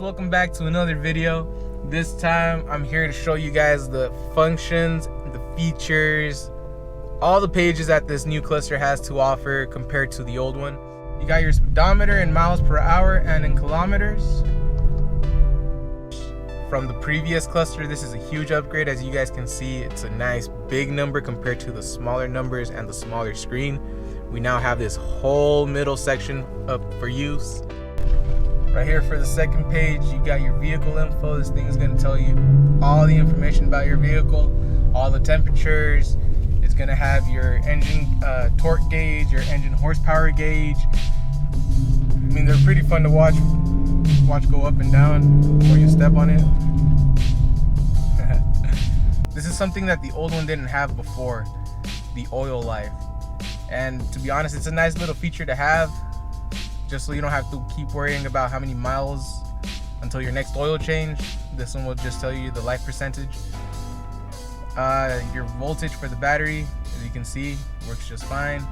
welcome back to another video. This time I'm here to show you guys the functions, the features, all the pages that this new cluster has to offer compared to the old one. You got your speedometer in miles per hour and in kilometers. From the previous cluster, this is a huge upgrade. As you guys can see, it's a nice big number compared to the smaller numbers and the smaller screen. We now have this whole middle section up for use. Right here for the second page, you got your vehicle info. This thing is going to tell you all the information about your vehicle, all the temperatures. It's going to have your engine torque gauge, your engine horsepower gauge. I mean, they're pretty fun to watch go up and down before you step on it. This is something that the old one didn't have before, the oil life. And to be honest, it's a nice little feature to have, just so you don't have to keep worrying about how many miles until your next oil change. This one will just tell you the life percentage. Your voltage for the battery, as you can see, works just fine.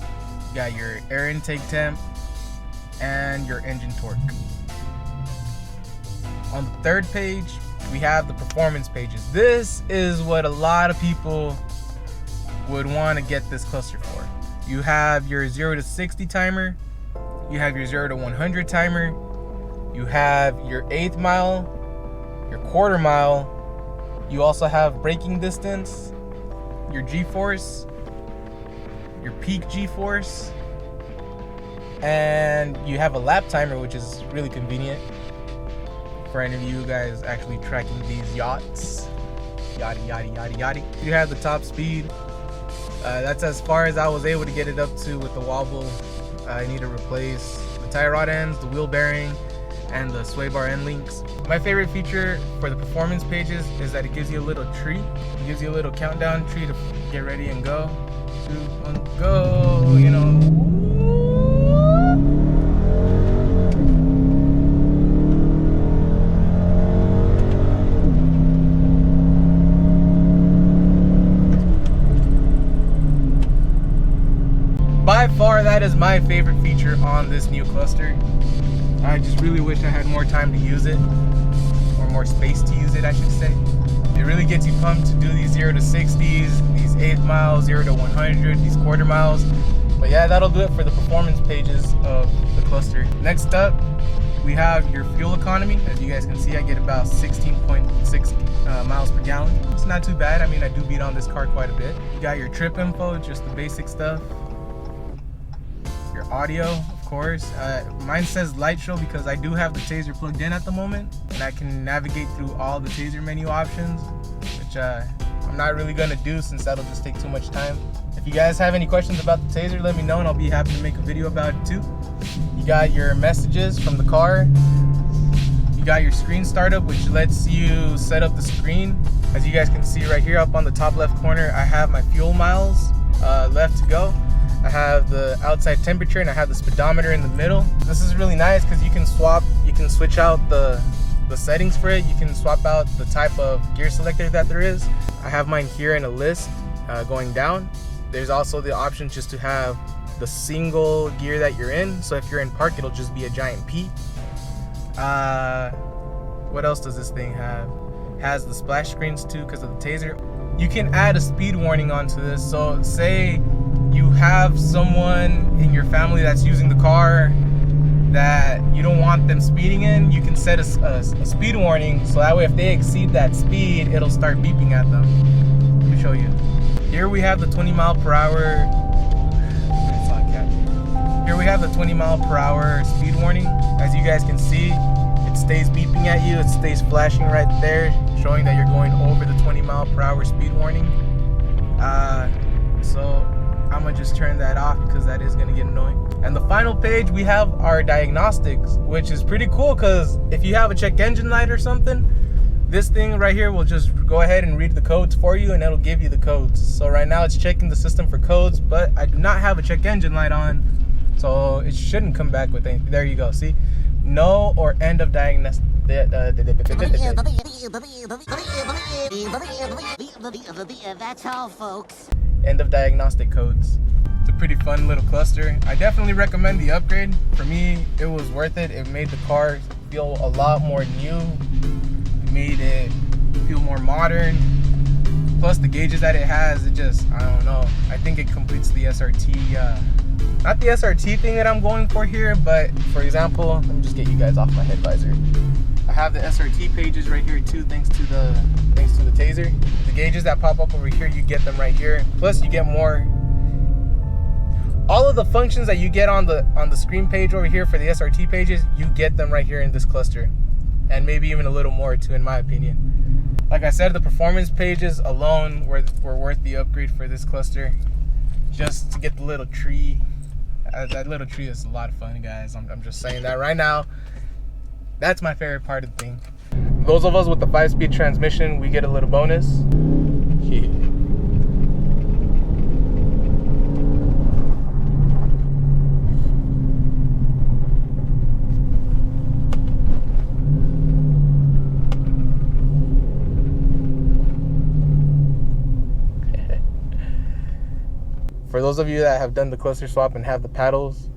You got your air intake temp and your engine torque. On the third page, we have the performance pages. This is what a lot of people would want to get this cluster for. You have your 0 to 60 timer, you have your 0 to 100 timer, you have your 1/8 mile, your 1/4 mile, you also have braking distance, your G-force, your peak G-force, and you have a lap timer, which is really convenient for any of you guys actually tracking these yachts. Yachty, yachty, yachty, yachty. You have the top speed. That's as far as I was able to get it up to with the wobble. I need to replace the tie rod ends, the wheel bearing, and the sway bar end links. My favorite feature for the performance pages is that it gives you a little tree. It gives you a little countdown tree to get ready and go. 2, 1, go, you know. By far, that is my favorite feature on this new cluster. I just really wish I had more time to use it, or more space to use it, I should say. It really gets you pumped to do these 0 to 60s, these 1/8 miles, 0 to 100, these 1/4 miles. But yeah, that'll do it for the performance pages of the cluster. Next up, we have your fuel economy. As you guys can see, I get about 16.6 miles per gallon. It's not too bad. I mean, I do beat on this car quite a bit. You got your trip info, just the basic stuff. Your audio, of course. Mine says light show because I do have the taser plugged in at the moment, and I can navigate through all the taser menu options, which I'm not really gonna do since that'll just take too much time. If you guys have any questions about the taser, let me know and I'll be happy to make a video about it too. You got your messages from the car. You got your screen startup, which lets you set up the screen. As you guys can see right here up on the top left corner, I have my fuel miles left to go. I have the outside temperature and I have the speedometer in the middle. This is really nice because you can switch out the settings for it. You can swap out the type of gear selector that there is. I have mine here in a list going down. There's also the option just to have the single gear that you're in. So if you're in park, it'll just be a giant P. What else does this thing have? Has the splash screens too because of the taser. You can add a speed warning onto this. So say you have someone in your family that's using the car that you don't want them speeding in, you can set a speed warning, so that way if they exceed that speed, it'll start beeping at them. Let me show you. Here we have the 20 mile per hour. It's not catchy. Here we have the 20 mile per hour speed warning. As you guys can see, it stays beeping at you. It stays flashing right there, showing that you're going over the 20 mile per hour speed warning. So I'm gonna just turn that off because that is gonna get annoying. And the final page, we have our diagnostics, which is pretty cool because if you have a check engine light or something, this thing right here will just go ahead and read the codes for you and it'll give you the codes. So right now it's checking the system for codes, but I do not have a check engine light on, so it shouldn't come back with anything. There you go, see? No or end of diagnostics. That's all, folks. End of diagnostic codes. It's a pretty fun little cluster. I definitely recommend the upgrade. For me, it was worth it. It made the car feel a lot more new. It made it feel more modern. Plus the gauges that it has, it just, I don't know. I think it completes the SRT, not the SRT thing that I'm going for here, but for example, let me just get you guys off my head visor. I have the SRT pages right here too, thanks to the taser. The gauges that pop up over here, you get them right here. Plus you get more. All of the functions that you get on the screen page over here for the SRT pages, you get them right here in this cluster. And maybe even a little more too, in my opinion. Like I said, the performance pages alone were worth the upgrade for this cluster. Just to get the little tree. That little tree is a lot of fun, guys. I'm just saying that right now. That's my favorite part of the thing. Those of us with the 5-speed transmission, we get a little bonus. Yeah. For those of you that have done the cluster swap and have the paddles,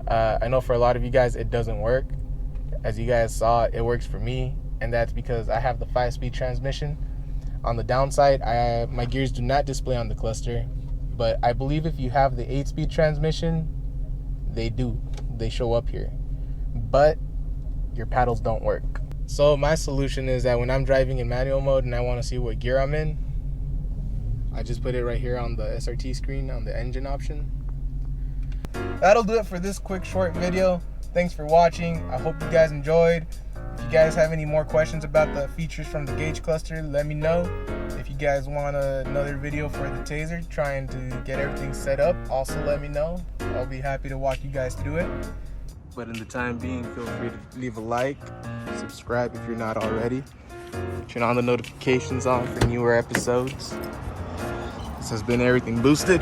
I know for a lot of you guys it doesn't work. As you guys saw, it works for me, and that's because I have the 5-speed transmission. On the downside, my gears do not display on the cluster, but I believe if you have the 8-speed transmission, they do. They show up here, but your paddles don't work. So my solution is that when I'm driving in manual mode and I want to see what gear I'm in, I just put it right here on the SRT screen on the engine option. That'll do it for this quick short video. Thanks for watching. I hope you guys enjoyed. If you guys have any more questions about the features from the gauge cluster, let me know. If you guys want another video for the taser, trying to get everything set up, also let me know. I'll be happy to walk you guys through it. But in the time being, feel free to leave a like, subscribe if you're not already. Turn on the notifications on for newer episodes. This has been Everything Boosted.